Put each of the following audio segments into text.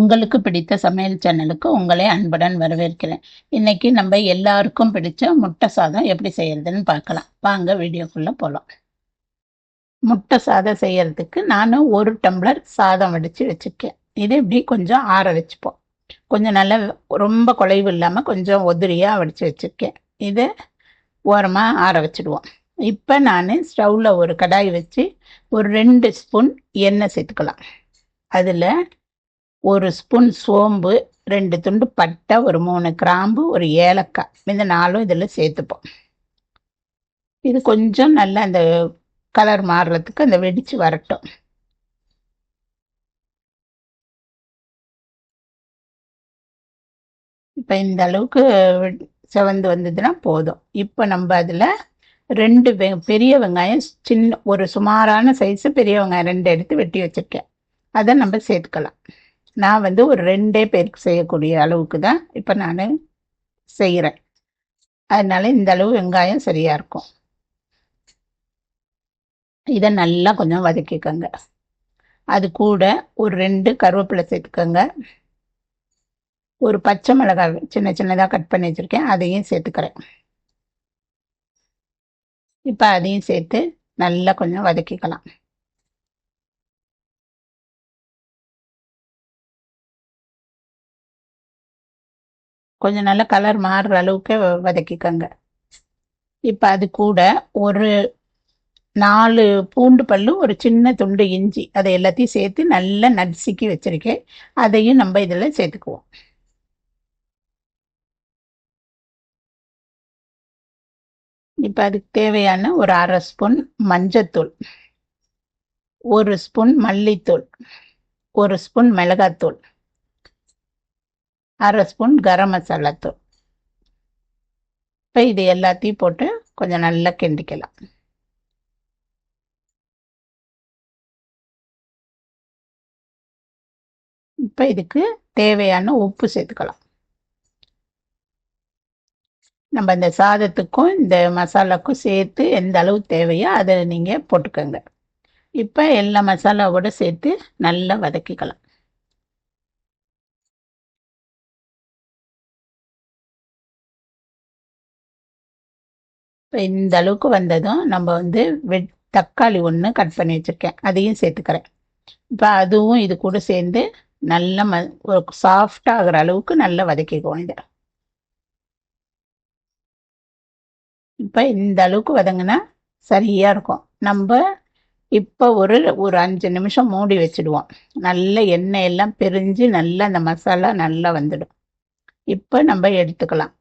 உங்களுக்கு பிடித்த சமையல் சேனலுக்கு உங்களை அன்புடன் வரவேற்கிறேன். இன்னைக்கு நம்ம எல்லாருக்கும் பிடிச்ச முட்டை சாதம் எப்படி செய்யறதுன்னு பார்க்கலாம். வாங்க வீடியோக்குள்ள போலாம். முட்டை சாதம் செய்யறதுக்கு நான் 1 டம்ளர் சாதம் வடிச்சு வச்சிருக்கேன். இது இப்படி கொஞ்சம் ஆற வச்சுப்போம். கொஞ்சம் நல்லா ரொம்ப குழைவு இல்லாம கொஞ்சம் உதிரியா வடிச்சு வச்சிருக்கேன். இதை ஓரமா ஆற வச்சிடுவோம். இப்போ நான் ஸ்டவ்ல ஒரு கடாய் வச்சு ஒரு 2 ஸ்பூன் எண்ணெய் சேர்த்துக்கலாம். அதுல 1 ஸ்பூன் சோம்பு, 2 துண்டு பட்டை, ஒரு 3 கிராம்பு, ஒரு ஏலக்காய், இந்த 4ம் இதில் சேர்த்துப்போம். இது கொஞ்சம் நல்லா அந்த கலர் மாறுறதுக்கு அந்த வெடிச்சு வரட்டும். இப்போ இந்த அளவுக்கு செவந்து வந்ததுன்னா போதும். இப்போ நம்ம அதில் 2 பெரிய வெங்காயம், சின்ன ஒரு சுமாரான சைஸு பெரிய வெங்காயம் 2 எடுத்து வெட்டி வச்சிருக்கேன். அதை நம்ம சேர்த்துக்கலாம். நான் வந்து ஒரு 2 பேருக்கு செய்யக்கூடிய அளவுக்கு தான் இப்போ நான் செய்கிறேன். அதனால இந்த அளவு வெங்காயம் சரியா இருக்கும். இதை நல்லா கொஞ்சம் வதக்கிக்கோங்க. அது கூட ஒரு 2 கருவேப்பிலை சேர்த்துக்கோங்க. ஒரு பச்சை மிளகாய் சின்ன சின்னதாக கட் பண்ணி வச்சிருக்கேன், அதையும் சேர்த்துக்கிறேன். இப்போ அதையும் சேர்த்து நல்லா கொஞ்சம் வதக்கிக்கலாம். கொஞ்சம் நல்லா கலர் மாறுற அளவுக்கு வதக்கிக்கோங்க. இப்போ அது கூட ஒரு 4 பூண்டு பல்லு, ஒரு சின்ன துண்டு இஞ்சி, அதை எல்லாத்தையும் சேர்த்து நல்லா நசுக்கி வச்சிருக்கேன். அதையும் நம்ம இதில் சேர்த்துக்குவோம். இப்போ அதுக்கு தேவையான ஒரு 1/2 ஸ்பூன் மஞ்சத்தூள், 1 ஸ்பூன் மல்லித்தூள், 1 ஸ்பூன் மிளகாத்தூள், 1/2 ஸ்பூன் கரம் மசாலா தூள். இப்போ இது எல்லாத்தையும் போட்டு கொஞ்சம் நல்லா கிண்டிக்கலாம். இப்போ இதுக்கு தேவையான உப்பு சேர்த்துக்கலாம். நம்ம இந்த சாதத்துக்கும் இந்த மசாலாக்கும் சேர்த்து எந்த அளவு தேவையோ அதை நீங்கள் போட்டுக்கோங்க. இப்போ எல்லா மசாலாவோட சேர்த்து நல்லா வதக்கிக்கலாம். இப்போ இந்த அளவுக்கு வந்ததும் நம்ம வந்து தக்காளி 1 கட் பண்ணி வச்சுருக்கேன், அதையும் சேர்த்துக்கிறேன். இப்போ அதுவும் இது கூட சேர்ந்து நல்லா ஒரு சாஃப்டாகிற அளவுக்கு நல்லா வதக்கிக்குவோம் இதை. இப்போ இந்த அளவுக்கு வதங்கினா சரியாக இருக்கும். நம்ம இப்போ ஒரு 5 நிமிஷம் மூடி வச்சுடுவோம். நல்ல எண்ணெய் எல்லாம் பிரிஞ்சு நல்லா அந்த மசாலா நல்லா வந்துடும். இப்போ நம்ம எடுத்துக்கலாம்.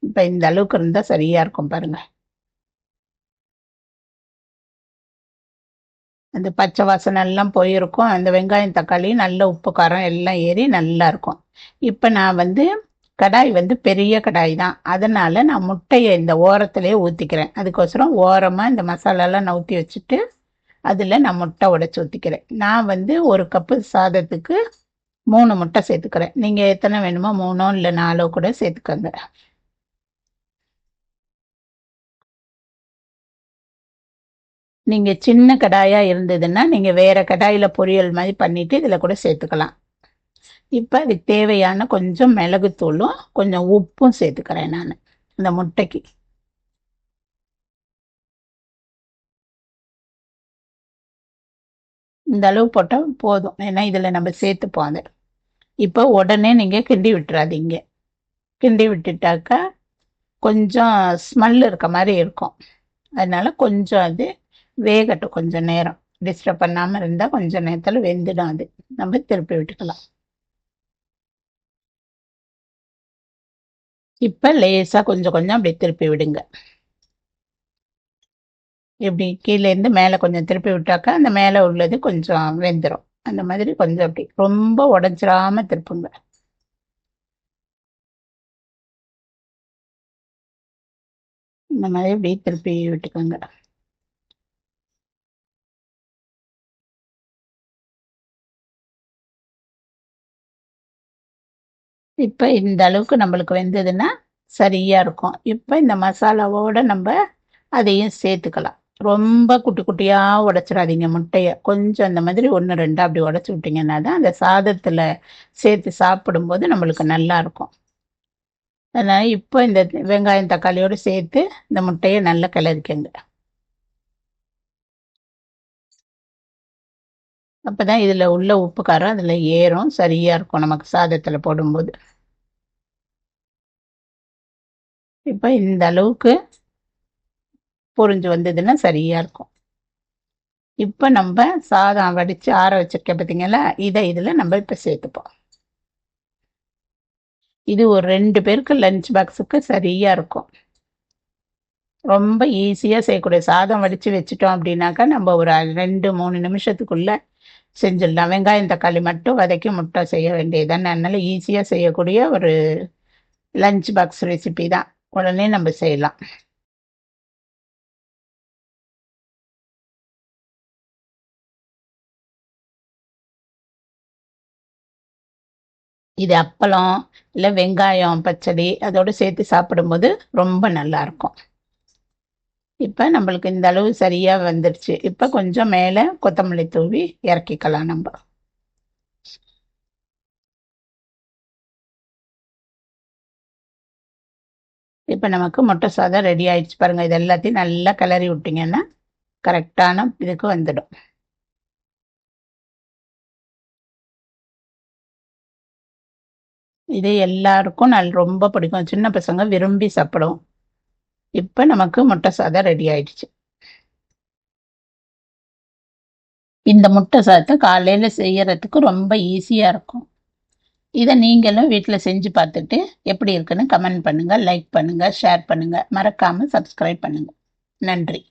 இப்போ இந்த அளவுக்கு இருந்தால் சரியாக இருக்கும் பாருங்கள். அந்த பச்சை வாசனை எல்லாம் போயிருக்கும். அந்த வெங்காயம் தக்காளி நல்ல உப்பு காரம் எல்லாம் ஏறி நல்லா இருக்கும். இப்போ நான் வந்து கடாய் வந்து பெரிய கடாய் தான், அதனால நான் முட்டையை இந்த ஓரத்திலே ஊற்றிக்கிறேன். அதுக்கோசரம் ஓரமாக இந்த மசாலாலாம் நான் ஊற்றி வச்சுட்டு அதில் நான் முட்டை உடைச்சி ஊற்றிக்கிறேன். நான் வந்து 1 கப்பு சாதத்துக்கு 3 முட்டை சேர்த்துக்கிறேன். நீங்கள் எத்தனை வேணுமோ 3 இல்லை 4 கூட சேர்த்துக்கோங்க. நீங்கள் சின்ன கடாயாக இருந்ததுன்னா நீங்கள் வேறு கடாயில் பொரியல் மாதிரி பண்ணிவிட்டு இதில் கூட சேர்த்துக்கலாம். இப்போ அதுக்கு தேவையான கொஞ்சம் மிளகுத்தூளும் கொஞ்சம் உப்பும் சேர்த்துக்கிறேன் நான் இந்த முட்டைக்கு. இந்த அளவு போட்டால் போதும், ஏன்னா இதில் நம்ம சேர்த்துப்போம் அதை. இப்போ உடனே நீங்கள் கிண்டி விட்டுறாதீங்க. கிண்டி விட்டுட்டாக்கா கொஞ்சம் ஸ்மெல் இருக்க மாதிரி இருக்கும். அதனால கொஞ்சம் அது வேகட்டும். கொஞ்சம் நேரம் டிஸ்டர்ப் பண்ணாமல் இருந்தால் கொஞ்சம் நேரத்தில் வெந்துடும். அது நம்ம திருப்பி விட்டுக்கலாம். இப்போ லேசாக கொஞ்சம் கொஞ்சம் அப்படி திருப்பி விடுங்க. இப்படி கீழேருந்து மேலே கொஞ்சம் திருப்பி விட்டாக்கா அந்த மேலே உள்ளது கொஞ்சம் வெந்துடும். அந்த மாதிரி கொஞ்சம் அப்படி ரொம்ப உடஞ்சிராம திருப்புங்க. இந்த மாதிரி இப்படி திருப்பி விட்டுக்கோங்க. இப்போ இந்த அளவுக்கு நம்மளுக்கு வெந்ததுன்னா சரியா இருக்கும். இப்போ இந்த மசாலாவோட நம்ம அதையும் சேர்த்துக்கலாம். ரொம்ப குட்டி குட்டியாக உடைச்சிடாதீங்க முட்டையை. கொஞ்சம் அந்த மாதிரி 1 2 அப்படி உடைச்சி விட்டிங்கன்னா தான் அந்த சாதத்தில் சேர்த்து சாப்பிடும்போது நம்மளுக்கு நல்லா இருக்கும். அதனால் இப்போ இந்த வெங்காயம் தக்காளியோடு சேர்த்து இந்த முட்டையை நல்லா கிளறிக்கங்க. அப்போ தான் இதில் உள்ள உப்பு காரம் அதில் ஏறும், சரியாக இருக்கும் நமக்கு சாதத்தில் போடும்போது. இப்போ இந்த அளவுக்கு பொரிஞ்சு வந்ததுன்னா சரியாக இருக்கும். இப்போ நம்ம சாதம் வடித்து ஆற வச்சிருக்க பார்த்தீங்களா, இதை இதில் நம்ம இப்போ சேர்த்துப்போம். இது ஒரு 2 பேருக்கு லஞ்ச் பாக்ஸுக்கு சரியாக இருக்கும். ரொம்ப ஈஸியாக செய்யக்கூடிய சாதம் வடித்து வச்சுட்டோம் அப்படின்னாக்கா நம்ம ஒரு 2 3 நிமிஷத்துக்குள்ளே செஞ்சிடலாம். வெங்காயம் தக்காளி மட்டும் வதக்கி முட்டை செய்ய வேண்டியதுதான். அதனால ஈஸியாக செய்யக்கூடிய ஒரு லஞ்ச் பாக்ஸ் ரெசிபி தான். உடனே நம்ம செய்யலாம். இது அப்பளம் இல்லை வெங்காயம் பச்சடி அதோடு சேர்த்து சாப்பிடும்போது ரொம்ப நல்லாயிருக்கும். இப்போ நம்மளுக்கு இந்த அளவு சரியாக வந்துடுச்சு. இப்போ கொஞ்சம் மேலே கொத்தமல்லி தூவி இறக்கிக்கலாம் நம்ம. இப்போ நமக்கு முட்டை சாதம் ரெடி ஆயிடுச்சு பாருங்கள். இது எல்லாத்தையும் நல்லா கிளறி விட்டிங்கன்னா கரெக்டான இதுக்கு வந்துடும். இது எல்லாருக்கும் ரொம்ப பிடிக்கும். சின்ன பசங்க விரும்பி சாப்பிடும். இப்போ நமக்கு முட்டை சாதம் ரெடி ஆயிடுச்சு. இந்த முட்டை சாதத்தை காலையில் செய்யறதுக்கு ரொம்ப ஈஸியாக இருக்கும். இதை நீங்களும் வீட்டில் செஞ்சு பார்த்துட்டு எப்படி இருக்குன்னு கமெண்ட் பண்ணுங்கள், லைக் பண்ணுங்கள், ஷேர் பண்ணுங்கள், மறக்காமல் சப்ஸ்கிரைப் பண்ணுங்கள். நன்றி.